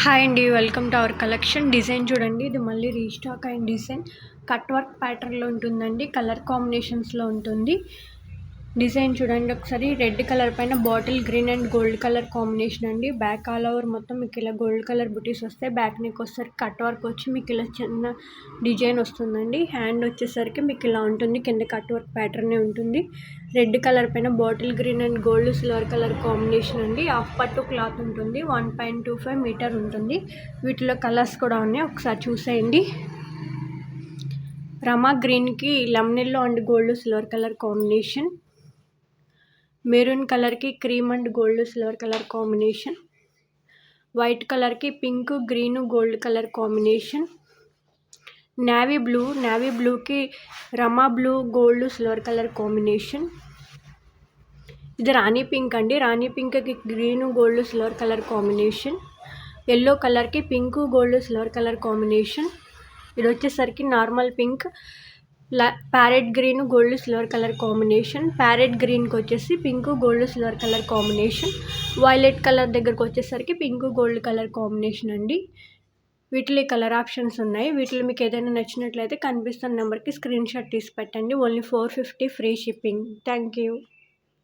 Hi అండి, welcome to our collection. Design చూడండి, ఇది మళ్ళీ రీస్టాక్ అయిన డిజైన్. కట్ వర్క్ ప్యాటర్న్లో ఉంటుందండి, కలర్ కాంబినేషన్స్లో ఉంటుంది. డిజైన్ చూడండి ఒకసారి. రెడ్ కలర్ పైన bottle green and gold colour combination అండి. బ్యాక్ ఆల్ ఓవర్ మొత్తం మీకు ఇలా గోల్డ్ కలర్ బుటీస్ వస్తాయి. బ్యాక్ నెక్ వచ్చేసరికి కట్ వర్క్ వచ్చి మీకు ఇలా చిన్న డిజైన్ వస్తుందండి. హ్యాండ్ వచ్చేసరికి మీకు ఇలా ఉంటుంది, కింద కట్ వర్క్ ప్యాటర్నే ఉంటుంది. రెడ్ కలర్ పైన bottle green and gold silver colour combination అండి. హాఫ్ పట్టు క్లాత్ ఉంటుంది, 1.25 మీటర్ ఉంటుంది. వీటిలో కలర్స్ కూడా ఉన్నాయి, ఒకసారి చూసేయండి. రమా గ్రీన్కి lemon yellow and gold silver colour combination. Maroon కలర్కి cream and gold silver colour combination. White కలర్కి pink green gold colour combination. Navy బ్లూకి రమా blue gold silver colour combination. ఇది రాణి పింక్ అండి. రాణి పింక్కి green gold silver colour combination. Yellow కలర్కి pink gold silver colour combination. ఇది వచ్చేసరికి normal pink, parrot green gold silver colour combination. Parrot గ్రీన్కి వచ్చేసి pink gold silver colour combination. Violet colour దగ్గరకు వచ్చేసరికి పింక్ గోల్డ్ కలర్ కాంబినేషన్ అండి. వీటిలో colour options ఉన్నాయి. వీటిలో మీకు ఏదైనా నచ్చినట్లయితే కనిపిస్తున్న నెంబర్కి స్క్రీన్ షాట్ తీసి పెట్టండి. Only 450 free shipping. Thank you.